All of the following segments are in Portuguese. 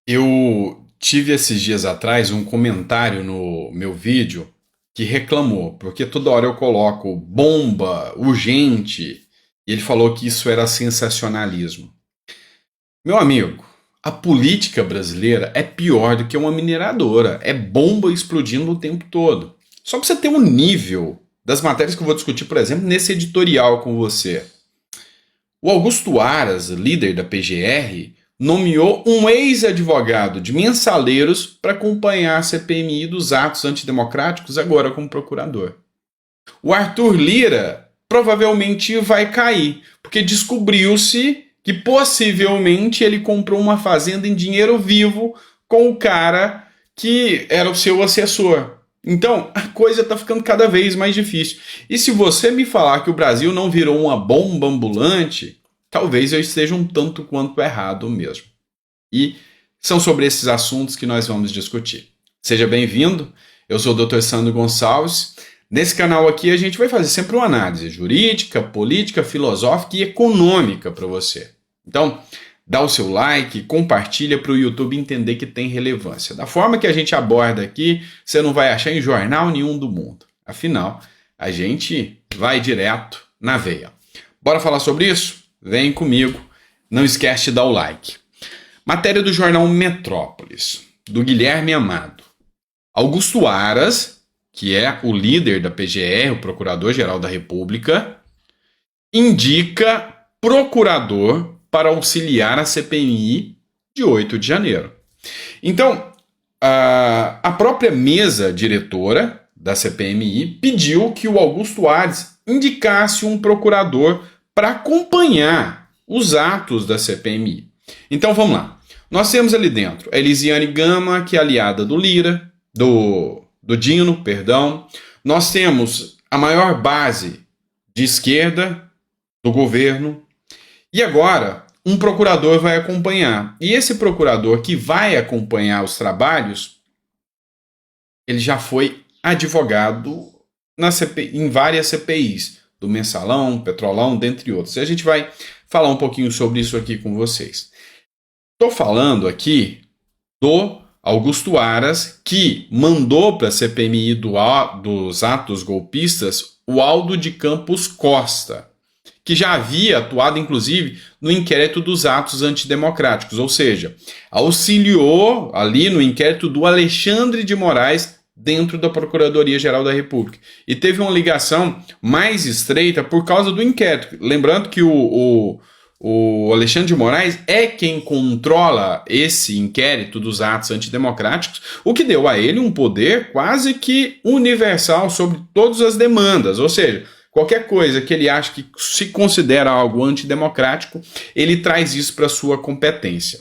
Eu tive esses dias atrás um comentário no meu vídeo que reclamou, porque toda hora eu coloco bomba, urgente, e ele falou que isso era sensacionalismo. Meu amigo, a política brasileira é pior do que uma mineradora, é bomba explodindo o tempo todo. Só para você ter um nível das matérias que eu vou discutir, por exemplo, nesse editorial com você. O Augusto Aras, líder da PGR, nomeou um ex-advogado de Mensaleiros para acompanhar a CPMI dos atos antidemocráticos, agora como procurador. O Arthur Lira provavelmente vai cair, porque descobriu-se que possivelmente ele comprou uma fazenda em dinheiro vivo com o cara que era o seu assessor. Então, a coisa está ficando cada vez mais difícil. E se você me falar que o Brasil não virou uma bomba ambulante, talvez eu esteja um tanto quanto errado mesmo. E são sobre esses assuntos que nós vamos discutir. Seja bem-vindo, eu sou o Dr. Sandro Gonçalves. Nesse canal aqui a gente vai fazer sempre uma análise jurídica, política, filosófica e econômica para você. Então, dá o seu like, compartilha para o YouTube entender que tem relevância. Da forma que a gente aborda aqui, você não vai achar em jornal nenhum do mundo. Afinal, a gente vai direto na veia. Bora falar sobre isso? Vem comigo. Não esquece de dar o like. Matéria do jornal Metrópolis, do Guilherme Amado. Augusto Aras, que é o líder da PGR, o Procurador-Geral da República, indica procurador para auxiliar a CPMI de 8 de janeiro. Então, a própria mesa diretora da CPMI pediu que o Augusto Aras indicasse um procurador para acompanhar os atos da CPMI. Então, vamos lá. Nós temos ali dentro a Elisiane Gama, que é aliada do Lira, do Dino, perdão. Nós temos a maior base de esquerda do governo. E agora, um procurador vai acompanhar. E esse procurador que vai acompanhar os trabalhos, ele já foi advogado em várias CPIs, do Mensalão, Petrolão, dentre outros. E a gente vai falar um pouquinho sobre isso aqui com vocês. Estou falando aqui do Augusto Aras, que mandou para a CPMI dos atos golpistas o Aldo de Campos Costa, que já havia atuado, inclusive, no inquérito dos atos antidemocráticos, ou seja, auxiliou ali no inquérito do Alexandre de Moraes dentro da Procuradoria-Geral da República. E teve uma ligação mais estreita por causa do inquérito. Lembrando que o Alexandre de Moraes é quem controla esse inquérito dos atos antidemocráticos, o que deu a ele um poder quase que universal sobre todas as demandas, ou seja, qualquer coisa que ele acha que se considera algo antidemocrático, ele traz isso para sua competência.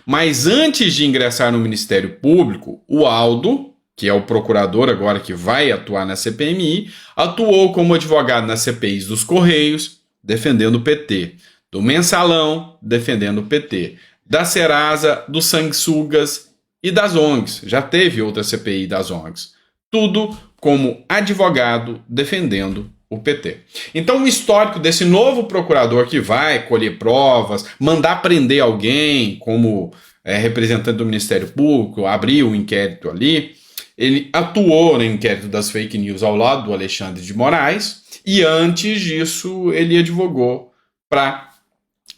Mas antes de ingressar no Ministério Público, o Aldo, que é o procurador agora que vai atuar na CPMI, atuou como advogado nas CPIs dos Correios, defendendo o PT, do Mensalão, defendendo o PT, da Serasa, dos sanguessugas e das ONGs. Já teve outra CPI das ONGs. Tudo como advogado defendendo o PT. Então, o histórico desse novo procurador que vai colher provas, mandar prender alguém como representante do Ministério Público, abrir o inquérito ali, ele atuou no inquérito das fake news ao lado do Alexandre de Moraes e antes disso ele advogou para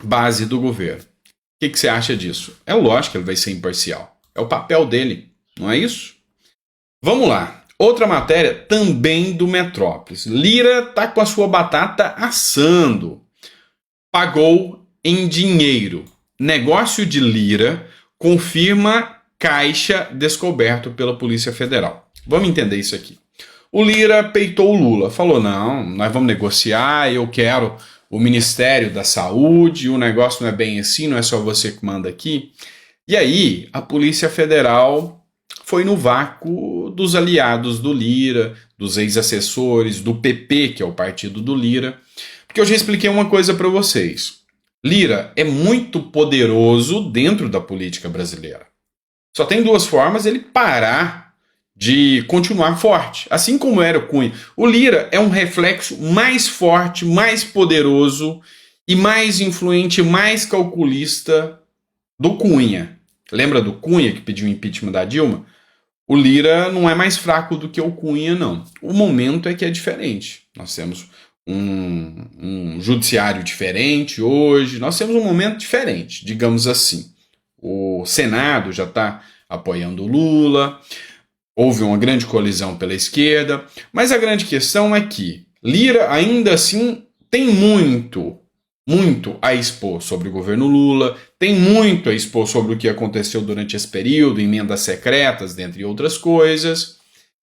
base do governo. O que você acha disso? É lógico que ele vai ser imparcial. É o papel dele, não é isso? Vamos lá. Outra matéria também do Metrópolis. Lira está com a sua batata assando. Pagou em dinheiro. Negócio de Lira confirma caixa descoberto pela Polícia Federal. Vamos entender isso aqui. O Lira peitou o Lula. Falou, não, nós vamos negociar, eu quero o Ministério da Saúde, o negócio não é bem assim, não é só você que manda aqui. E aí, a Polícia Federal foi no vácuo dos aliados do Lira, dos ex-assessores, do PP, que é o partido do Lira, porque eu já expliquei uma coisa para vocês. Lira é muito poderoso dentro da política brasileira. Só tem duas formas ele parar de continuar forte, assim como era o Cunha. O Lira é um reflexo mais forte, mais poderoso e mais influente, mais calculista do Cunha. Lembra do Cunha que pediu o impeachment da Dilma? O Lira não é mais fraco do que o Cunha, não. O momento é que é diferente. Nós temos um judiciário diferente hoje, nós temos um momento diferente, digamos assim. O Senado já está apoiando o Lula, houve uma grande colisão pela esquerda, mas a grande questão é que Lira ainda assim tem muito a expor sobre o governo Lula, tem muito a expor sobre o que aconteceu durante esse período, emendas secretas, dentre outras coisas.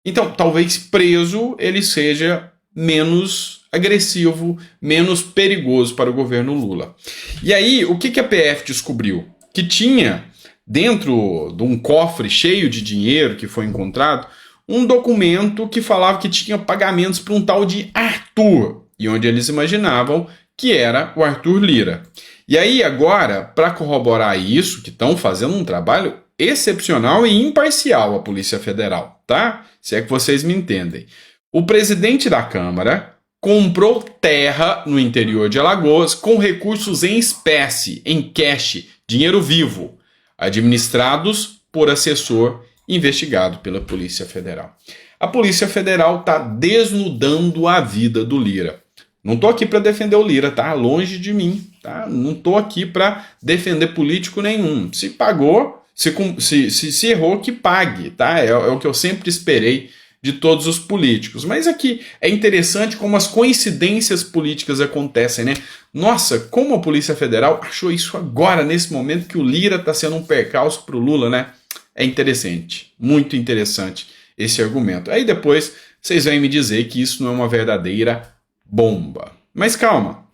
Então, talvez preso ele seja menos agressivo, menos perigoso para o governo Lula. E aí, o que a PF descobriu? Que tinha, dentro de um cofre cheio de dinheiro que foi encontrado, um documento que falava que tinha pagamentos para um tal de Arthur, e onde eles imaginavam que era o Arthur Lira. E aí agora, para corroborar isso, que estão fazendo um trabalho excepcional e imparcial a Polícia Federal, tá? Se é que vocês me entendem. O presidente da Câmara comprou terra no interior de Alagoas com recursos em espécie, em cash, dinheiro vivo, administrados por assessor investigado pela Polícia Federal. A Polícia Federal está desnudando a vida do Lira. Não estou aqui para defender o Lira, tá? Longe de mim, tá? Não estou aqui para defender político nenhum. Se pagou, se errou, que pague, tá? É o que eu sempre esperei de todos os políticos. Mas aqui é interessante como as coincidências políticas acontecem, né? Nossa, como a Polícia Federal achou isso agora, nesse momento que o Lira está sendo um percalço para o Lula, né? É interessante, muito interessante esse argumento. Aí depois vocês vêm me dizer que isso não é uma verdadeira bomba. Mas calma,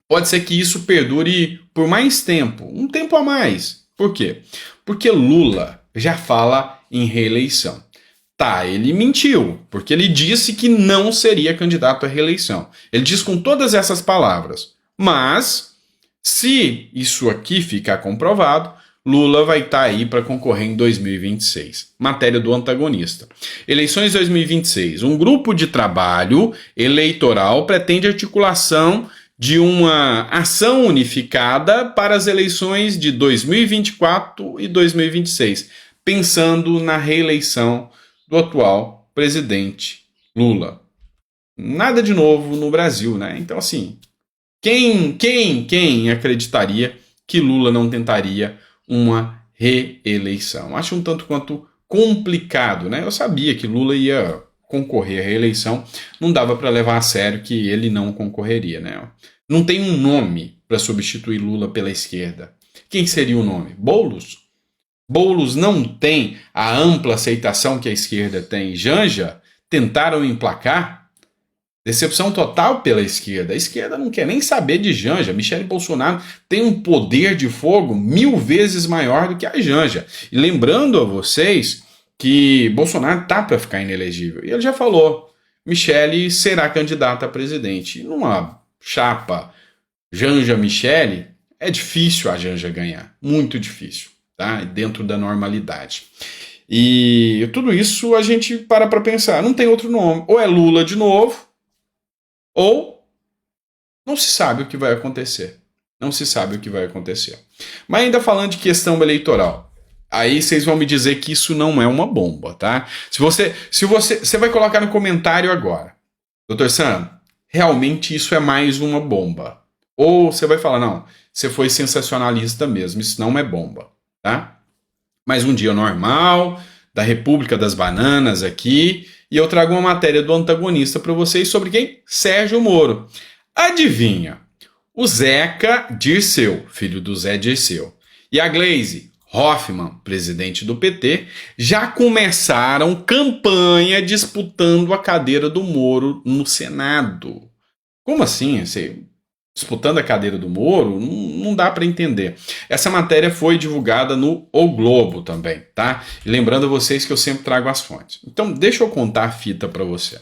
pode ser que isso perdure por mais tempo, um tempo a mais. Por quê? Porque Lula já fala em reeleição. Tá, ele mentiu, porque ele disse que não seria candidato à reeleição. Ele diz com todas essas palavras. Mas, se isso aqui ficar comprovado, Lula vai estar aí para concorrer em 2026. Matéria do antagonista. Eleições 2026. Um grupo de trabalho eleitoral pretende articulação de uma ação unificada para as eleições de 2024 e 2026, pensando na reeleição do atual presidente Lula. Nada de novo no Brasil, né? Então, assim, quem acreditaria que Lula não tentaria uma reeleição? Acho um tanto quanto complicado, né? Eu sabia que Lula ia concorrer à reeleição, não dava para levar a sério que ele não concorreria, né? Não tem um nome para substituir Lula pela esquerda. Quem seria o nome? Boulos? Boulos não tem a ampla aceitação que a esquerda tem. Janja tentaram emplacar. Decepção total pela esquerda. A esquerda não quer nem saber de Janja. Michele Bolsonaro tem um poder de fogo 1000 vezes maior do que a Janja. E lembrando a vocês que Bolsonaro tá para ficar inelegível. E ele já falou, Michele será candidata a presidente. E numa chapa Janja-Michele, é difícil a Janja ganhar. Muito difícil. Tá? Dentro da normalidade. E tudo isso a gente para pensar. Não tem outro nome. Ou é Lula de novo, ou não se sabe o que vai acontecer. Não se sabe o que vai acontecer. Mas ainda falando de questão eleitoral, aí vocês vão me dizer que isso não é uma bomba, tá? Se você vai colocar no comentário agora, Dr. Sam, realmente isso é mais uma bomba. Ou você vai falar, não, você foi sensacionalista mesmo, isso não é bomba. Tá? Mais um dia normal da República das Bananas aqui e eu trago uma matéria do antagonista para vocês sobre quem? Sérgio Moro. Adivinha? O Zeca Dirceu, filho do Zé Dirceu, e a Gleisi Hoffmann, presidente do PT, já começaram campanha disputando a cadeira do Moro no Senado. Como assim? Disputando a cadeira do Moro, não dá para entender. Essa matéria foi divulgada no O Globo também, tá? E lembrando a vocês que eu sempre trago as fontes. Então, deixa eu contar a fita para você.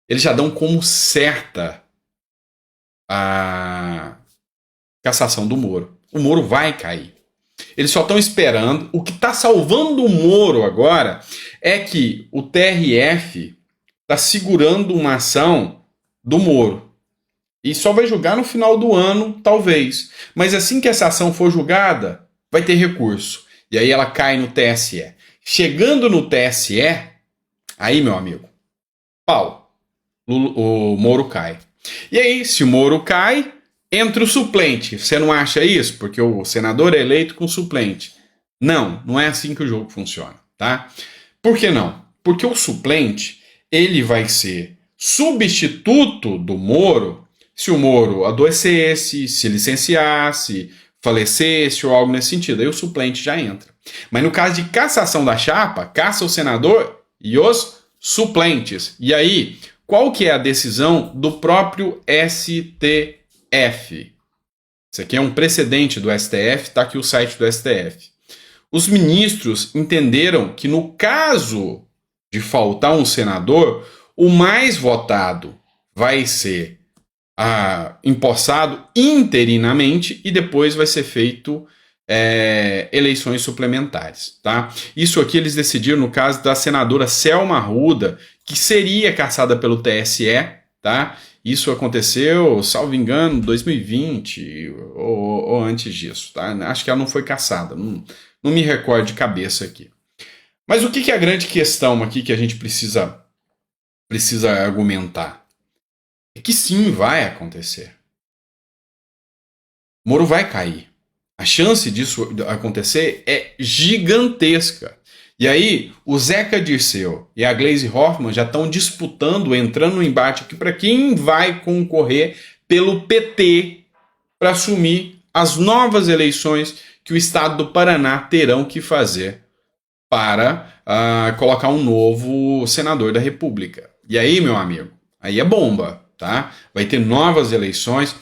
Eles já dão como certa a cassação do Moro. O Moro vai cair. Eles só estão esperando. O que está salvando o Moro agora é que o TRF está segurando uma ação do Moro. E só vai julgar no final do ano, talvez. Mas assim que essa ação for julgada, vai ter recurso. E aí ela cai no TSE. Chegando no TSE, aí, meu amigo, pau, o Moro cai. E aí, se o Moro cai, entra o suplente. Você não acha isso? Porque o senador é eleito com suplente. Não, não é assim que o jogo funciona, tá? Por que não? Porque o suplente, ele vai ser substituto do Moro se o Moro adoecesse, se licenciasse, falecesse ou algo nesse sentido. Aí o suplente já entra. Mas no caso de cassação da chapa, caça o senador e os suplentes. E aí, qual que é a decisão do próprio STF? Isso aqui é um precedente do STF, está aqui o site do STF. Os ministros entenderam que no caso de faltar um senador, o mais votado vai ser empossado interinamente e depois vai ser feito eleições suplementares, tá? Isso aqui eles decidiram no caso da senadora Selma Arruda, que seria cassada pelo TSE, tá? Isso aconteceu, salvo engano, 2020 ou antes disso, tá? Acho que ela não foi cassada, não me recordo de cabeça aqui. Mas o que é a grande questão aqui que a gente precisa argumentar? É que sim, vai acontecer. Moro vai cair. A chance disso acontecer é gigantesca. E aí, o Zeca Dirceu e a Gleisi Hoffmann já estão disputando, entrando no embate aqui para quem vai concorrer pelo PT para assumir as novas eleições que o estado do Paraná terão que fazer para colocar um novo senador da República. E aí, meu amigo, aí é bomba, tá? Vai ter novas eleições.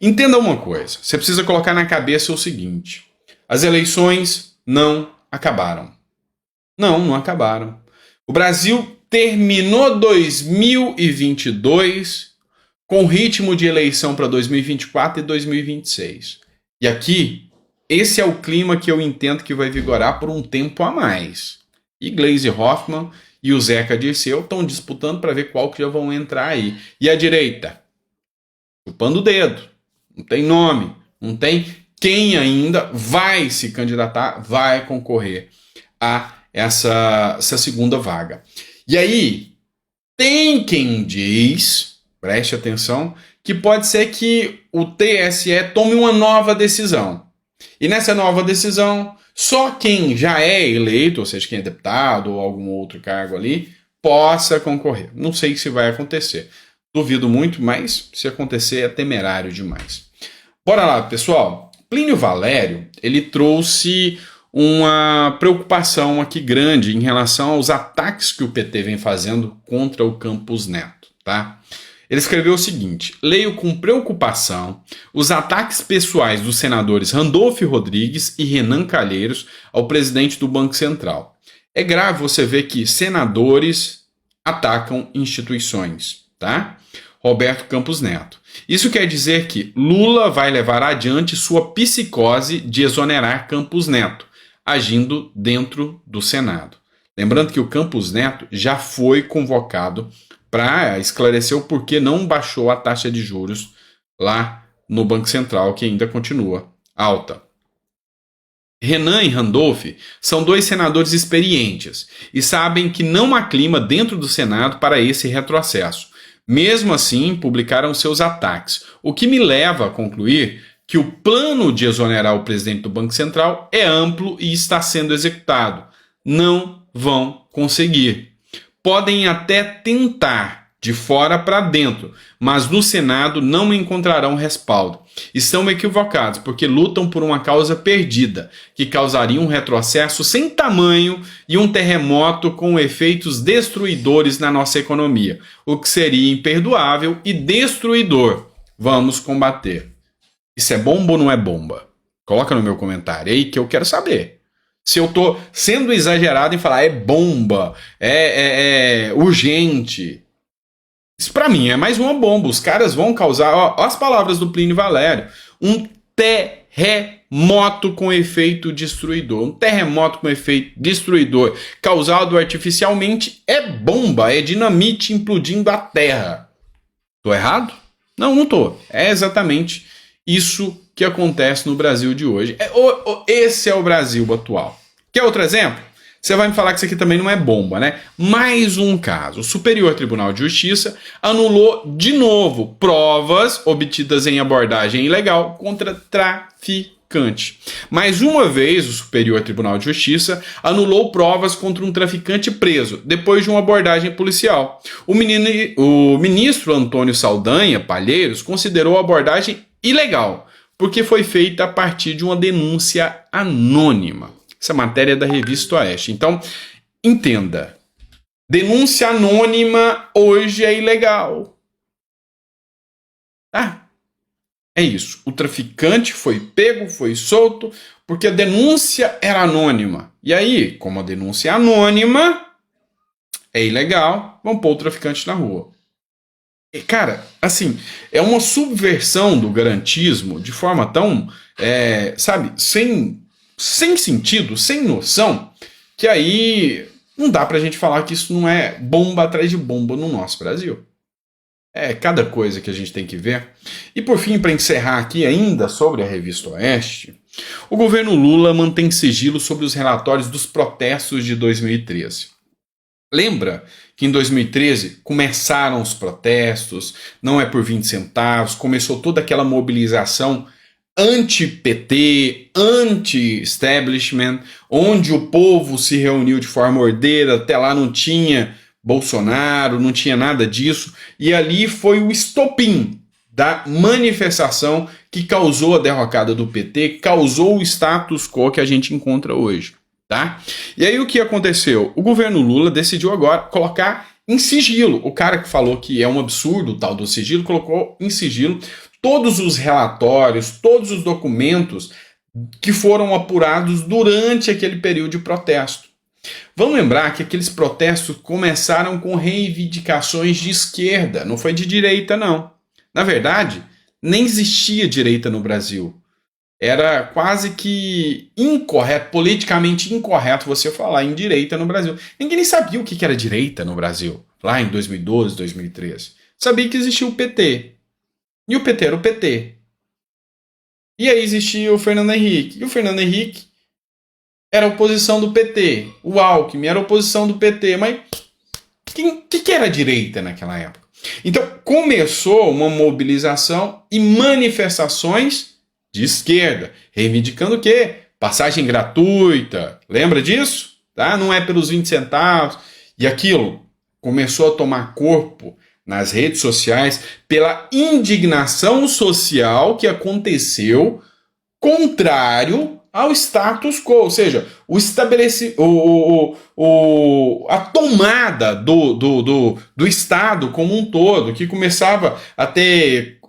Entenda uma coisa, você precisa colocar na cabeça o seguinte: as eleições não acabaram. Não acabaram. O Brasil terminou 2022 com ritmo de eleição para 2024 e 2026. E aqui, esse é o clima que eu entendo que vai vigorar por um tempo a mais. E Gleisi Hoffmann e o Zeca Dirceu estão disputando para ver qual que já vão entrar aí. E a direita? Chupando o dedo. Não tem nome. Não tem quem ainda vai se candidatar, vai concorrer a essa segunda vaga. E aí, tem quem diz, preste atenção, que pode ser que o TSE tome uma nova decisão. E nessa nova decisão, só quem já é eleito, ou seja, quem é deputado ou algum outro cargo ali, possa concorrer. Não sei se vai acontecer. Duvido muito, mas se acontecer é temerário demais. Bora lá, pessoal. Plínio Valério, ele trouxe uma preocupação aqui grande em relação aos ataques que o PT vem fazendo contra o Campos Neto, tá? Ele escreveu o seguinte: leio com preocupação os ataques pessoais dos senadores Randolfo Rodrigues e Renan Calheiros ao presidente do Banco Central. É grave você ver que senadores atacam instituições, tá? Roberto Campos Neto. Isso quer dizer que Lula vai levar adiante sua psicose de exonerar Campos Neto, agindo dentro do Senado. Lembrando que o Campos Neto já foi convocado para esclarecer o porquê não baixou a taxa de juros lá no Banco Central, que ainda continua alta. Renan e Randolph são dois senadores experientes e sabem que não há clima dentro do Senado para esse retrocesso. Mesmo assim, publicaram seus ataques, o que me leva a concluir que o plano de exonerar o presidente do Banco Central é amplo e está sendo executado. Não vão conseguir. Podem até tentar de fora para dentro, mas no Senado não encontrarão respaldo. Estão equivocados porque lutam por uma causa perdida, que causaria um retrocesso sem tamanho e um terremoto com efeitos destruidores na nossa economia, o que seria imperdoável e destruidor. Vamos combater. Isso é bomba ou não é bomba? Coloca no meu comentário aí que eu quero saber. Se eu tô sendo exagerado em falar é bomba, é urgente. Isso pra mim é mais uma bomba. Os caras vão causar, ó, as palavras do Plínio Valério, um terremoto com efeito destruidor. Um terremoto com efeito destruidor causado artificialmente é bomba, é dinamite implodindo a terra. Tô errado? Não tô. É exatamente isso que acontece no Brasil de hoje. Esse é o Brasil atual. Quer outro exemplo? Você vai me falar que isso aqui também não é bomba, né? Mais um caso. O Superior Tribunal de Justiça anulou de novo provas obtidas em abordagem ilegal contra traficante. Mais uma vez, o Superior Tribunal de Justiça anulou provas contra um traficante preso, depois de uma abordagem policial. O ministro Antônio Saldanha Palheiros considerou a abordagem ilegal, porque foi feita a partir de uma denúncia anônima. Essa matéria é da Revista Oeste. Então, entenda. Denúncia anônima hoje é ilegal. Tá? É isso. O traficante foi pego, foi solto, porque a denúncia era anônima. E aí, como a denúncia é anônima, é ilegal, vão pôr o traficante na rua. E, cara, assim, é uma subversão do garantismo de forma tão, sabe, sem sentido, sem noção, que aí não dá pra gente falar que isso não é bomba atrás de bomba no nosso Brasil. É cada coisa que a gente tem que ver. E por fim, para encerrar aqui ainda sobre a Revista Oeste, o governo Lula mantém sigilo sobre os relatórios dos protestos de 2013. Lembra que em 2013 começaram os protestos, não é por 20 centavos, começou toda aquela mobilização anti-PT, anti-establishment, onde o povo se reuniu de forma ordeira, até lá não tinha Bolsonaro, não tinha nada disso, e ali foi o estopim da manifestação que causou a derrocada do PT, causou o status quo que a gente encontra hoje, tá? E aí o que aconteceu? O governo Lula decidiu agora colocar em sigilo. O cara que falou que é um absurdo o tal do sigilo, colocou em sigilo todos os relatórios, todos os documentos que foram apurados durante aquele período de protesto. Vamos lembrar que aqueles protestos começaram com reivindicações de esquerda, não foi de direita, não. Na verdade, nem existia direita no Brasil. Era quase que incorreto, politicamente incorreto você falar em direita no Brasil. Ninguém nem sabia o que era direita no Brasil, lá em 2012, 2013. Sabia que existia o PT. E o PT era o PT. E aí existia o Fernando Henrique. E o Fernando Henrique era a oposição do PT. O Alckmin era a oposição do PT. Mas o que era a direita naquela época? Então começou uma mobilização e manifestações de esquerda, reivindicando o quê? Passagem gratuita. Lembra disso? Tá? Não é pelos 20 centavos. E aquilo começou a tomar corpo nas redes sociais pela indignação social que aconteceu contrário ao status quo, ou seja, a tomada do Estado como um todo, que começava a ter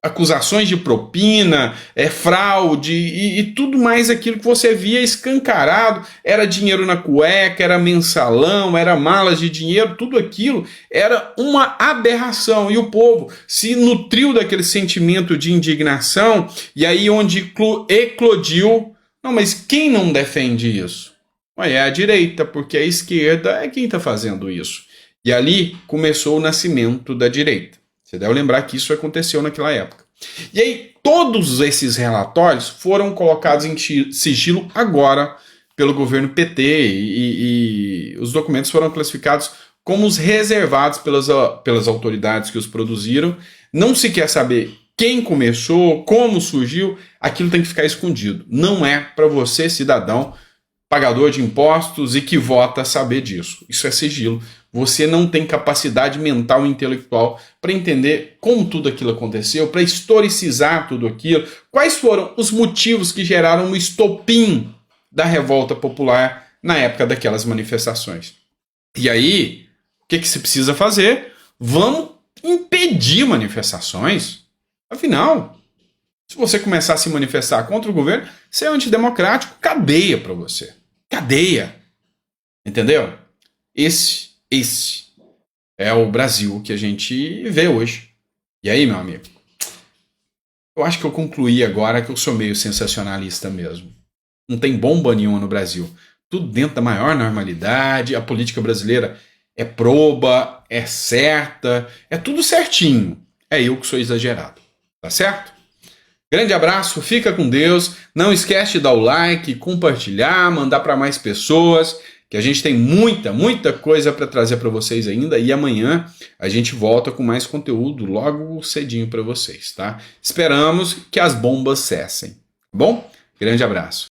acusações de propina, fraude e tudo mais aquilo que você via escancarado, era dinheiro na cueca, era mensalão, era malas de dinheiro, tudo aquilo era uma aberração, e o povo se nutriu daquele sentimento de indignação, e aí onde eclodiu, não, mas quem não defende isso? É a direita, porque a esquerda é quem está fazendo isso. E ali começou o nascimento da direita. Você deve lembrar que isso aconteceu naquela época. E aí, todos esses relatórios foram colocados em sigilo agora pelo governo PT e os documentos foram classificados como os reservados pelas autoridades que os produziram. Não se quer saber quem começou, como surgiu, aquilo tem que ficar escondido. Não é para você, cidadão, pagador de impostos e que vota, saber disso. Isso é sigilo. Você não tem capacidade mental e intelectual para entender como tudo aquilo aconteceu, para historicizar tudo aquilo, quais foram os motivos que geraram o estopim da revolta popular na época daquelas manifestações. E aí, o que se precisa fazer? Vamos impedir manifestações. Afinal, se você começar a se manifestar contra o governo, você é antidemocrático, cadeia para você. Cadeia. Entendeu? Esse é o Brasil que a gente vê hoje. E aí, meu amigo? Eu acho que eu concluí agora que eu sou meio sensacionalista mesmo. Não tem bomba nenhuma no Brasil. Tudo dentro da maior normalidade. A política brasileira é proba, é certa, é tudo certinho. É eu que sou exagerado. Tá certo? Grande abraço, fica com Deus. Não esquece de dar o like, compartilhar, mandar para mais pessoas, que a gente tem muita coisa para trazer para vocês ainda. E amanhã a gente volta com mais conteúdo logo cedinho para vocês, tá? Esperamos que as bombas cessem. Bom? Grande abraço.